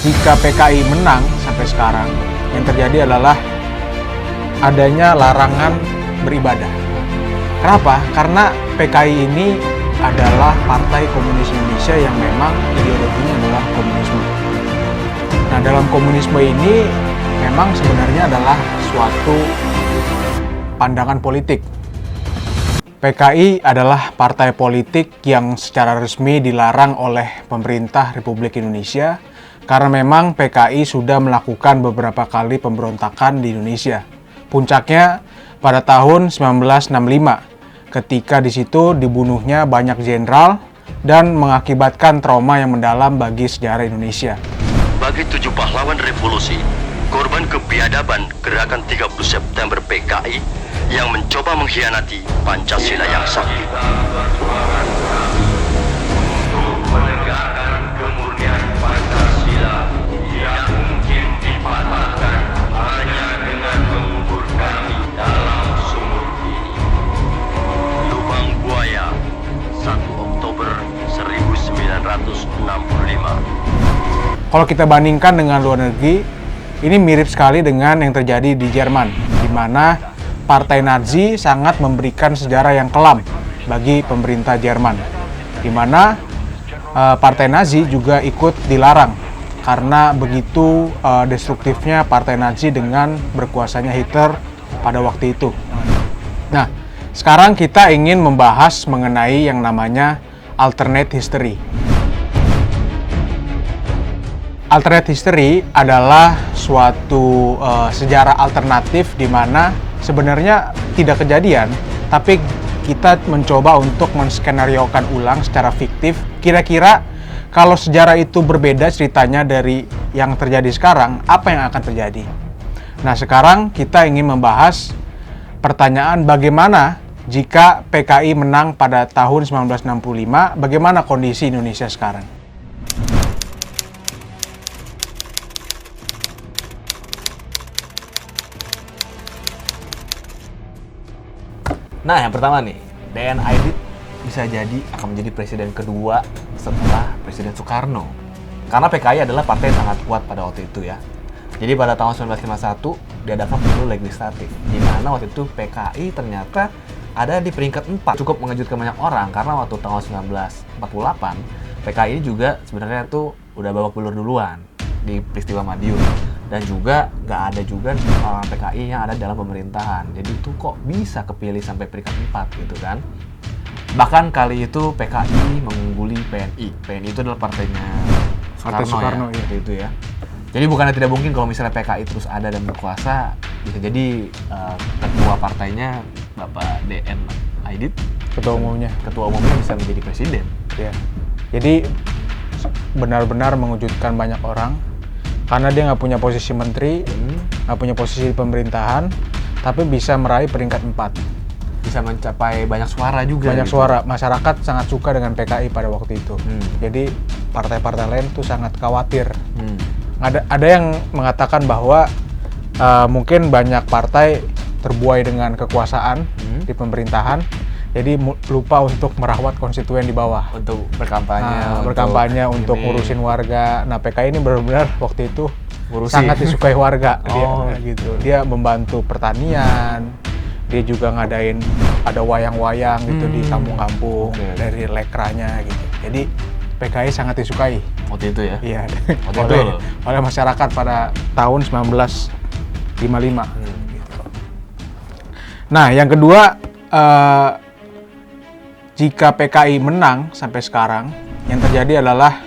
jika PKI menang sampai sekarang, yang terjadi adalah adanya larangan beribadah. Kenapa? Karena PKI ini adalah Partai Komunis Indonesia yang memang ideologinya adalah komunisme. Nah, dalam komunisme ini memang sebenarnya adalah suatu pandangan politik. PKI adalah partai politik yang secara resmi dilarang oleh pemerintah Republik Indonesia karena memang PKI sudah melakukan beberapa kali pemberontakan di Indonesia. Puncaknya pada tahun 1965 ketika di situ dibunuhnya banyak jenderal dan mengakibatkan trauma yang mendalam bagi sejarah Indonesia. Bagi 7 pahlawan revolusi, korban kebiadaban gerakan 30 September PKI yang mencoba mengkhianati Pancasila yang sakti. Untuk menegakkan kemurnian Pancasila yang mungkin dipatahkan hanya dengan mengubur kami dalam sumur ini. Lubang Buaya, 1 Oktober 1965. Kalau kita bandingkan dengan luar negeri, ini mirip sekali dengan yang terjadi di Jerman, di mana Partai Nazi sangat memberikan sejarah yang kelam bagi pemerintah Jerman, di mana Partai Nazi juga ikut dilarang karena begitu destruktifnya Partai Nazi dengan berkuasanya Hitler pada waktu itu. Nah, sekarang kita ingin membahas mengenai yang namanya alternate history. Alternate history adalah suatu sejarah alternatif di mana sebenarnya tidak kejadian, tapi kita mencoba untuk menskenariokan ulang secara fiktif. Kira-kira kalau sejarah itu berbeda ceritanya dari yang terjadi sekarang, apa yang akan terjadi? Nah, sekarang kita ingin membahas pertanyaan bagaimana jika PKI menang pada tahun 1965, bagaimana kondisi Indonesia sekarang? Nah, yang pertama nih, DN Aidit bisa jadi akan menjadi presiden kedua setelah Presiden Soekarno. Karena PKI adalah partai yang sangat kuat pada waktu itu ya. Jadi pada tahun 1951 diadakan pemilu legislatif, di mana waktu itu PKI ternyata ada di peringkat 4. Cukup mengejutkan banyak orang karena waktu tahun 1948 PKI juga sebenarnya tuh udah babak belur duluan di peristiwa Madiun. Dan juga nggak ada juga orang PKI yang ada dalam pemerintahan. Jadi itu kok bisa kepilih sampai peringkat 4 gitu kan. Bahkan kali itu PKI mengungguli PNI. PNI itu adalah partainya Soekarno ya, itu ya. Jadi bukannya tidak mungkin kalau misalnya PKI terus ada dan berkuasa, bisa jadi ketua partainya Bapak DN Aidit, ketua umumnya bisa menjadi presiden. Ya. Jadi benar-benar mengejutkan banyak orang. Karena dia nggak punya posisi menteri, nggak punya posisi di pemerintahan, tapi bisa meraih peringkat 4. Bisa mencapai banyak suara juga. Banyak gitu. suara, masyarakat sangat suka dengan PKI pada waktu itu. Jadi partai-partai lain tuh sangat khawatir. Ada yang mengatakan bahwa mungkin banyak partai terbuai dengan kekuasaan di pemerintahan, jadi lupa untuk merawat konstituen di bawah. Untuk berkampanye. Untuk ngurusin warga. Nah, PKI ini benar-benar waktu itu sangat disukai warga. Dia membantu pertanian. Dia juga ngadain ada wayang-wayang gitu di kampung-kampung dari lekranya gitu. Jadi PKI sangat disukai. Waktu itu ya? Iya. oleh masyarakat pada tahun 1955. Gitu. Nah, yang kedua, jika PKI menang sampai sekarang, yang terjadi adalah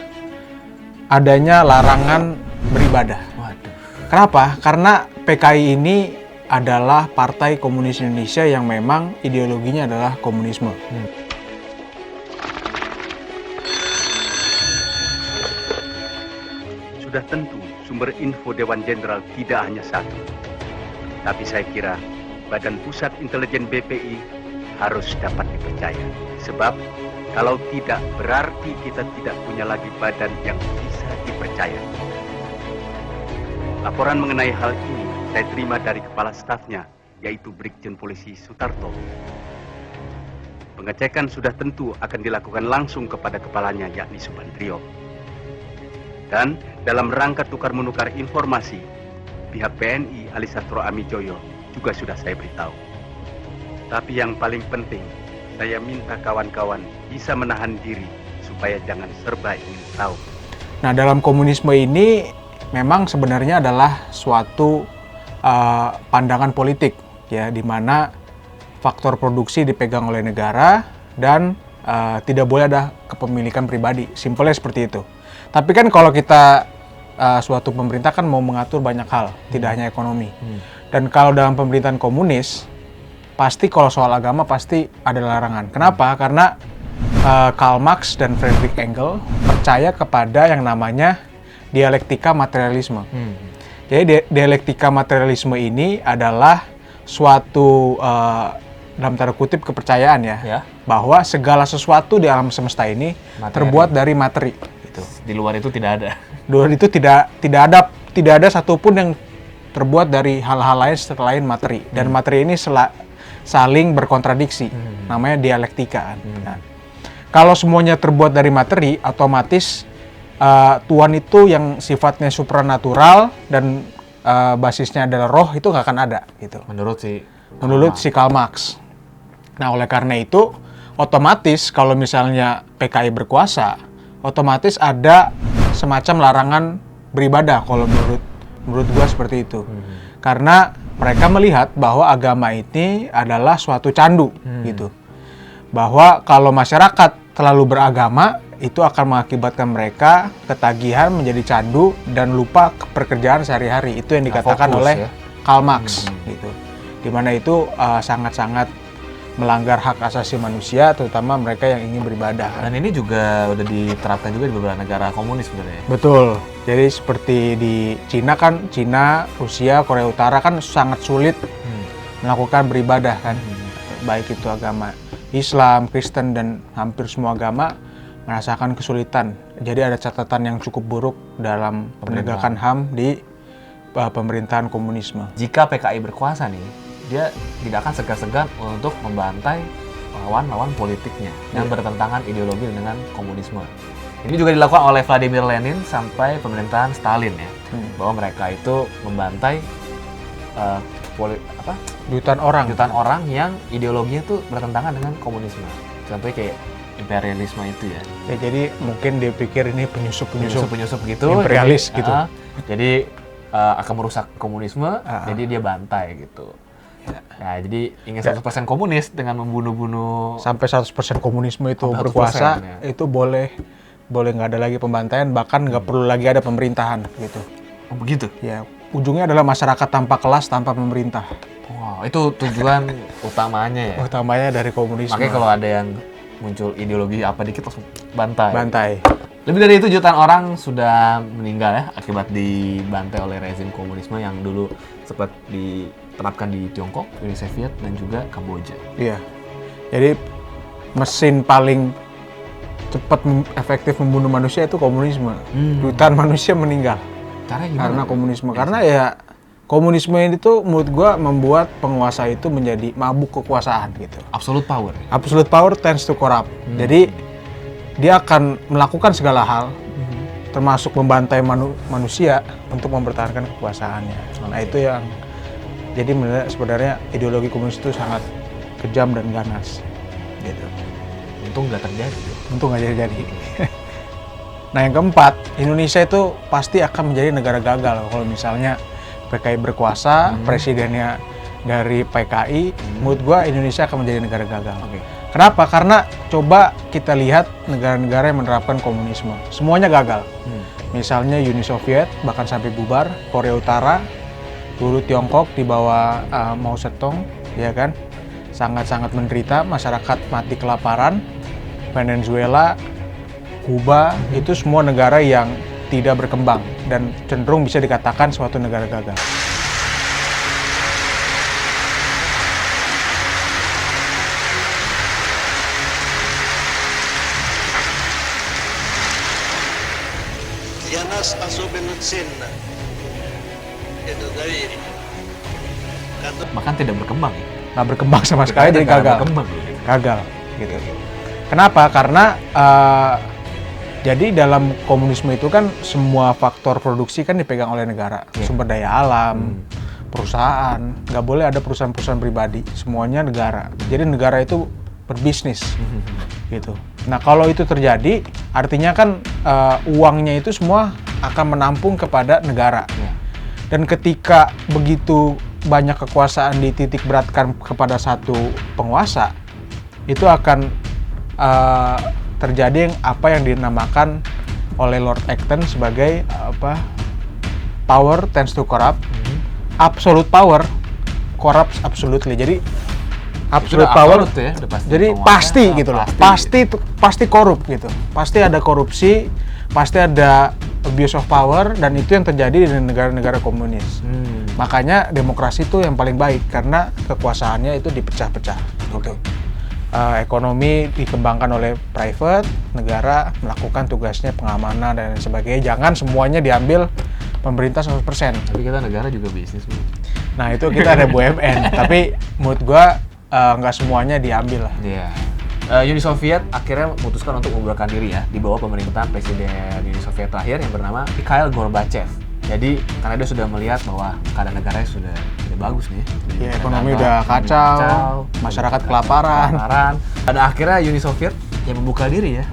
adanya larangan beribadah. Waduh. Kenapa? Karena PKI ini adalah Partai Komunis Indonesia yang memang ideologinya adalah komunisme. Sudah tentu sumber info Dewan Jenderal tidak hanya satu. Tapi saya kira Badan Pusat Intelijen BPI harus dapat dipercaya. Sebab kalau tidak, berarti kita tidak punya lagi badan yang bisa dipercaya. Laporan mengenai hal ini saya terima dari kepala stafnya, yaitu Brigjen Polisi Sutarto. Pengecekan sudah tentu akan dilakukan langsung kepada kepalanya, yakni Subandrio. Dan dalam rangka tukar-menukar informasi, pihak PNI Alisatro Amijoyo juga sudah saya beritahu. Tapi yang paling penting, saya minta kawan-kawan bisa menahan diri supaya jangan serba ingin tahu. Nah, dalam komunisme ini memang sebenarnya adalah suatu pandangan politik, ya, di mana faktor produksi dipegang oleh negara dan tidak boleh ada kepemilikan pribadi. Simpelnya seperti itu. Tapi kan kalau kita suatu pemerintah kan mau mengatur banyak hal, tidak hanya ekonomi. Dan kalau dalam pemerintahan komunis, pasti kalau soal agama pasti ada larangan. Kenapa? Karena Karl Marx dan Friedrich Engels percaya kepada yang namanya dialektika materialisme. Jadi dialektika materialisme ini adalah suatu dalam tanda kutip kepercayaan ya, bahwa segala sesuatu di alam semesta ini terbuat dari materi. Gitu. Di luar itu tidak ada. Di luar itu tidak ada satupun yang terbuat dari hal-hal lain selain materi. Dan materi ini saling berkontradiksi. Namanya dialektika. Kan? Nah, kalau semuanya terbuat dari materi, otomatis Tuhan itu yang sifatnya supranatural dan basisnya adalah roh itu nggak akan ada. Gitu. Menurut si Karl Marx. Nah, oleh karena itu, otomatis kalau misalnya PKI berkuasa, otomatis ada semacam larangan beribadah kalau menurut gua seperti itu. Karena mereka melihat bahwa agama ini adalah suatu candu gitu. Bahwa kalau masyarakat terlalu beragama, itu akan mengakibatkan mereka ketagihan menjadi candu dan lupa pekerjaan sehari-hari. Itu yang dikatakan oleh Karl Marx gitu. Dimana itu sangat-sangat melanggar hak asasi manusia, terutama mereka yang ingin beribadah. Dan ini juga udah diterapkan juga di beberapa negara komunis sebenarnya. Betul. Jadi seperti di Cina kan, Rusia, Korea Utara kan sangat sulit melakukan beribadah kan. Baik itu agama Islam, Kristen, dan hampir semua agama merasakan kesulitan. Jadi ada catatan yang cukup buruk dalam penegakan HAM di pemerintahan komunisme. Jika PKI berkuasa nih, dia tidak akan segan-segan untuk membantai lawan-lawan politiknya yang bertentangan ideologi dengan komunisme. Ini juga dilakukan oleh Vladimir Lenin sampai pemerintahan Stalin ya, bahwa mereka itu membantai jutaan orang yang ideologinya itu bertentangan dengan komunisme. Contohnya kayak imperialisme itu ya. Jadi mungkin dia pikir ini penyusup gitu, imperialis jadi, gitu. Jadi akan merusak komunisme, jadi dia bantai gitu. Nah, jadi ingin 100% komunis dengan membunuh-bunuh sampai 100% komunisme itu berkuasa, ya. Itu boleh nggak ada lagi pembantaian, bahkan nggak perlu lagi ada pemerintahan gitu. Oh, begitu? Ya, ujungnya adalah masyarakat tanpa kelas, tanpa pemerintah. Wow, itu tujuan utamanya ya? Utamanya dari komunisme. Makanya kalau ada yang muncul ideologi apa dikit langsung bantai. Lebih dari itu jutaan orang sudah meninggal ya akibat dibantai oleh rezim komunisme yang dulu sempat diterapkan di Tiongkok, Uni Soviet, dan juga Kamboja. Iya. Jadi mesin paling cepat efektif membunuh manusia itu komunisme. Jutaan manusia meninggal. Karena komunisme. Karena ya komunisme ini tuh menurut gua membuat penguasa itu menjadi mabuk kekuasaan gitu. Absolute power. Absolute power tends to corrupt. Jadi dia akan melakukan segala hal, termasuk membantai manusia untuk mempertahankan kekuasaannya. Nah itu yang jadi sebenarnya ideologi komunis itu sangat kejam dan ganas. Gitu. Untung nggak terjadi. Untung nggak jadi. Nah yang keempat, Indonesia itu pasti akan menjadi negara gagal kalau misalnya PKI berkuasa, presidennya dari PKI, menurut gua Indonesia akan menjadi negara gagal. Kenapa? Karena coba kita lihat negara-negara yang menerapkan komunisme, semuanya gagal. Misalnya Uni Soviet bahkan sampai bubar, Korea Utara, dulu Tiongkok di bawah Mao Zedong, ya kan, sangat-sangat menderita, masyarakat mati kelaparan. Venezuela, Kuba, itu semua negara yang tidak berkembang dan cenderung bisa dikatakan suatu negara gagal. Bahkan tidak berkembang ya? Nggak berkembang sama sekali, jadi gagal. Gagal gitu. Kenapa? Karena Jadi dalam komunisme itu kan semua faktor produksi kan dipegang oleh negara. Sumber daya alam, perusahaan, nggak boleh ada perusahaan-perusahaan pribadi, semuanya negara. Jadi negara itu berbisnis, gitu. Nah kalau itu terjadi, artinya kan uangnya itu semua akan menampung kepada negara. Dan ketika begitu banyak kekuasaan dititik beratkan kepada satu penguasa, itu akan terjadi apa yang dinamakan oleh Lord Acton sebagai power tends to corrupt, absolute power corrupts absolutely. Jadi absolute power, ya, jadi pasti gitu loh, pasti korup gitu, pasti ada korupsi, pasti ada abuse of power, dan itu yang terjadi di negara-negara komunis. Makanya demokrasi itu yang paling baik karena kekuasaannya itu dipecah-pecah. Gitu. Ekonomi dikembangkan oleh private, negara melakukan tugasnya pengamanan dan lain sebagainya. Jangan semuanya diambil pemerintah 100%. Tapi kita negara juga bisnis. Nah itu kita ada BUMN, tapi menurut gua nggak semuanya diambil lah. Iya. Uni Soviet akhirnya memutuskan untuk membubarkan diri ya di bawah pemerintahan Presiden Uni Soviet terakhir yang bernama Mikhail Gorbachev. Jadi karena dia sudah melihat bahwa keadaan negaranya sudah bagus nih. Ya, ekonomi udah kacau, masyarakat kelaparan. Pada akhirnya Uni Soviet yang membuka diri ya,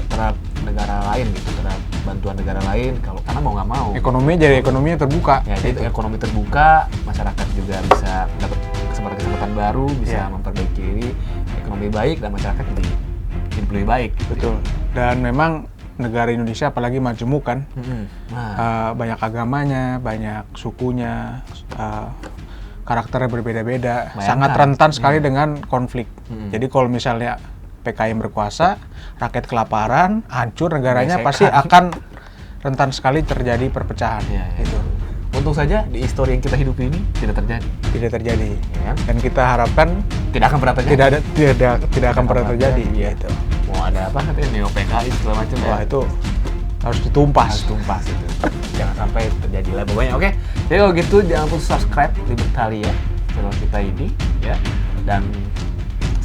terhadap negara lain gitu, terhadap bantuan negara lain karena mau nggak mau. Ekonominya terbuka. Ya, jadi ekonomi terbuka, masyarakat juga bisa dapat kesempatan baru, bisa memperbaiki diri, ekonomi baik dan masyarakat jadi lebih baik. Betul. Dan memang negara Indonesia apalagi majemuk kan, banyak agamanya, banyak sukunya, karakternya berbeda-beda, sangat rentan sekali dengan konflik. Jadi kalau misalnya PKI berkuasa, rakyat kelaparan, hancur negaranya, pasti akan rentan sekali terjadi perpecahan. Gitu. Untung saja di histori yang kita hidupi ini tidak terjadi. Ya. Dan kita harapkan tidak akan pernah terjadi. Tidak akan pernah terjadi. Gitu. Mau ada apa katanya neo PKI segala macam. Wah, itu harus ditumpas. Itu. Jangan sampai terjadi lah pokoknya. Oke. Jadi kalau gitu jangan lupa subscribe Libertalia channel kita ini ya. Dan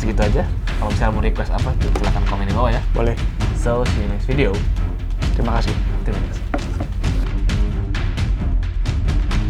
segitu aja. Kalau misalnya mau request apa, silahkan komen di bawah ya. Boleh. So see you next video. Terima kasih.